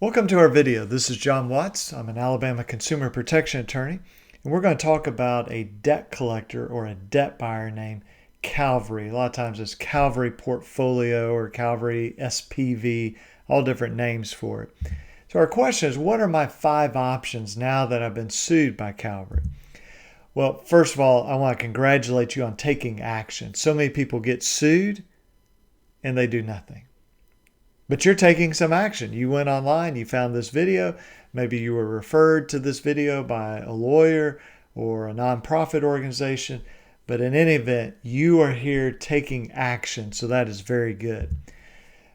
Welcome to our video. This is John Watts. I'm an Alabama consumer protection attorney, and we're going to talk about a debt collector or a debt buyer named Cavalry. A lot of times it's Cavalry Portfolio or Cavalry SPV, all different names for it. So our question is, what are my 5 options now that I've been sued by Cavalry? Well, first of all, I want to congratulate you on taking action. So many people get sued and they do nothing. But you're taking some action. You went online, you found this video, maybe you were referred to this video by a lawyer or a nonprofit organization, but in any event, you are here taking action, so that is very good.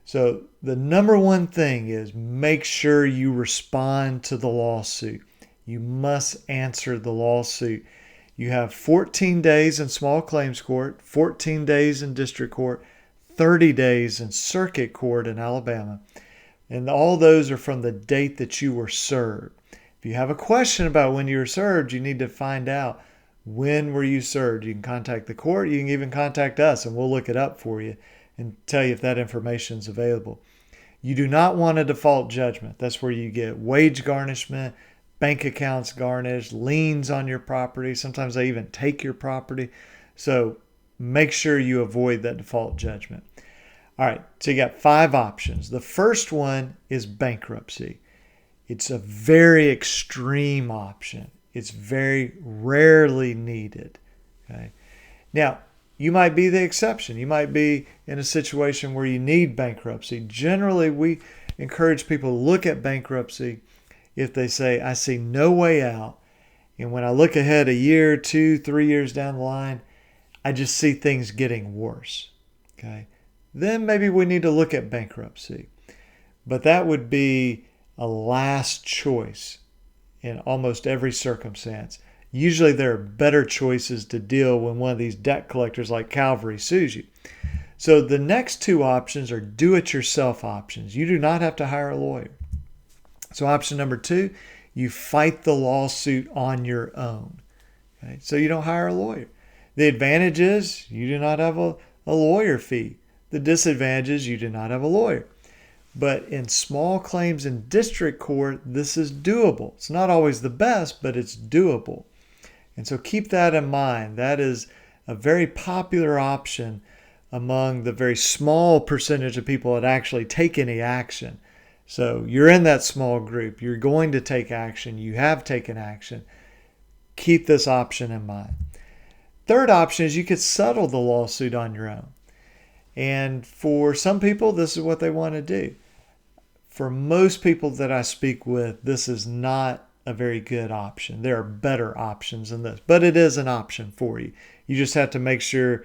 So the number one thing is make sure you respond to the lawsuit. You must answer the lawsuit. You have 14 days in small claims court, 14 days in district court, 30 days in circuit court in Alabama. And all those are from the date that you were served. If you have a question about when you were served, you need to find out when were you served. You can contact the court. You can even contact us, and we'll look it up for you and tell you if that information is available. You do not want a default judgment. That's where you get wage garnishment, bank accounts garnished, liens on your property. Sometimes they even take your property. So make sure you avoid that default judgment. All right, so you got 5 options. The first one is bankruptcy. It's a very extreme option. It's very rarely needed. Okay. Now, you might be the exception. You might be in a situation where you need bankruptcy. Generally, we encourage people to look at bankruptcy if they say, I see no way out. And when I look ahead a year, 2, 3 years down the line, I just see things getting worse. Okay. Then maybe we need to look at bankruptcy. But that would be a last choice in almost every circumstance. Usually there are better choices to deal when one of these debt collectors like Cavalry sues you. So the next 2 options are do-it-yourself options. You do not have to hire a lawyer. So option number 2, you fight the lawsuit on your own. Okay. So you don't hire a lawyer. The advantage is you do not have a lawyer fee. The disadvantage is you do not have a lawyer. But in small claims in district court, this is doable. It's not always the best, but it's doable. And so keep that in mind. That is a very popular option among the very small percentage of people that actually take any action. So you're in that small group. You're going to take action. You have taken action. Keep this option in mind. Third option is you could settle the lawsuit on your own. And for some people, this is what they want to do. For most people that I speak with, this is not a very good option. There are better options than this, but it is an option for you. You just have to make sure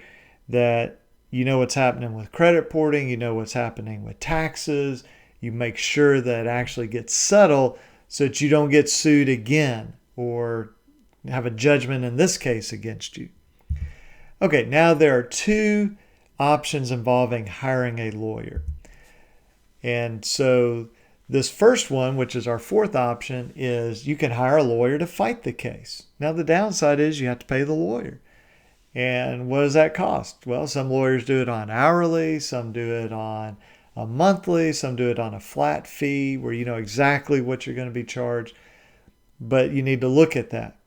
that you know what's happening with credit reporting, you know what's happening with taxes, you make sure that it actually gets settled so that you don't get sued again or have a judgment in this case against you. Okay, now there are 2 options involving hiring a lawyer. And so this first one, which is our 4th option, is you can hire a lawyer to fight the case. Now the downside is you have to pay the lawyer. And what does that cost? Well, some lawyers do it on hourly, some do it on a monthly, some do it on a flat fee where you know exactly what you're going to be charged. But you need to look at that.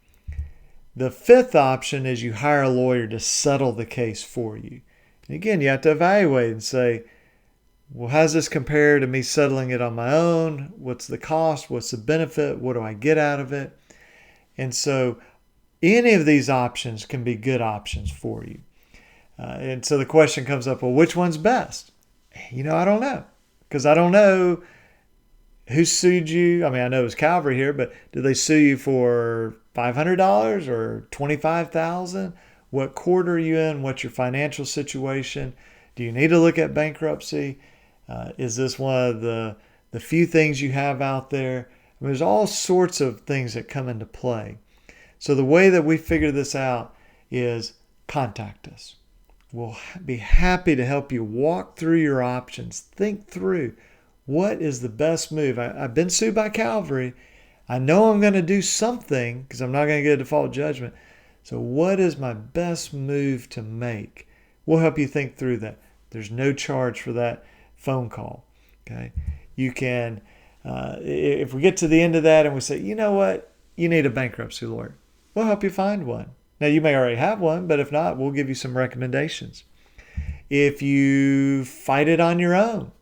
The 5th option is you hire a lawyer to settle the case for you. And again, you have to evaluate and say, well, how does this compare to me settling it on my own? What's the cost? What's the benefit? What do I get out of it? And so any of these options can be good options for you. And so the question comes up, well, which one's best? I don't know. Because I don't know who sued you. I know it was Cavalry here, but did they sue you for $500 or $25,000? What court are you in? What's your financial situation? Do you need to look at bankruptcy? Is this one of the few things you have out there? There's all sorts of things that come into play. So the way that we figure this out is contact us. We'll be happy to help you walk through your options. Think through what is the best move. I've been sued by Cavalry. I know I'm going to do something because I'm not going to get a default judgment. So what is my best move to make? We'll help you think through that. There's no charge for that phone call. Okay. You can If we get to the end of that and we say, you know what, you need a bankruptcy lawyer, we'll help you find one. Now, you may already have one, but if not, we'll give you some recommendations. If you fight it on your own,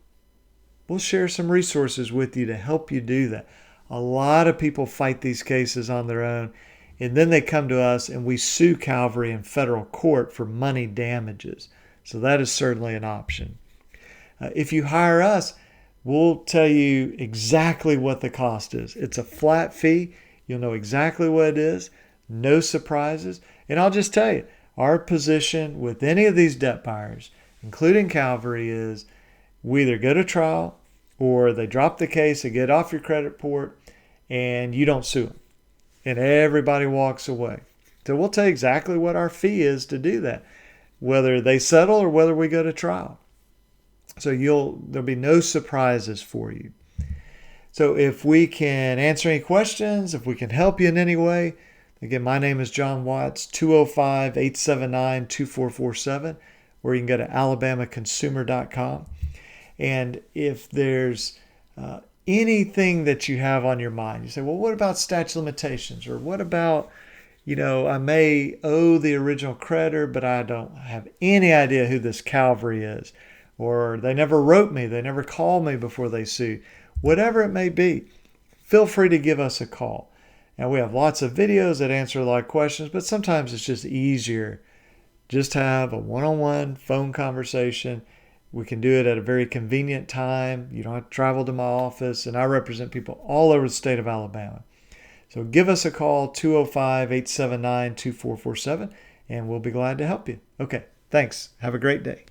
we'll share some resources with you to help you do that. A lot of people fight these cases on their own, and then they come to us and we sue Cavalry in federal court for money damages. So that is certainly an option. If you hire us, we'll tell you exactly what the cost is. It's a flat fee. You'll know exactly what it is. No surprises. And I'll just tell you, our position with any of these debt buyers, including Cavalry, is we either go to trial or they drop the case and get off your credit report and you don't sue them. And everybody walks away. So we'll tell you exactly what our fee is to do that, whether they settle or whether we go to trial. So there'll be no surprises for you. So if we can answer any questions, if we can help you in any way, again, my name is John Watts, 205-879-2447, or you can go to alabamaconsumer.com. And if there's anything that you have on your mind, you say, well, what about statute of limitations? Or what about, I may owe the original creditor, but I don't have any idea who this Cavalry is. Or they never wrote me, they never called me before they sued. Whatever it may be, feel free to give us a call. And we have lots of videos that answer a lot of questions, but sometimes it's just easier just to have a one-on-one phone conversation. We can do it at a very convenient time. You don't have to travel to my office, and I represent people all over the state of Alabama. So give us a call, 205-879-2447, and we'll be glad to help you. Okay, thanks. Have a great day.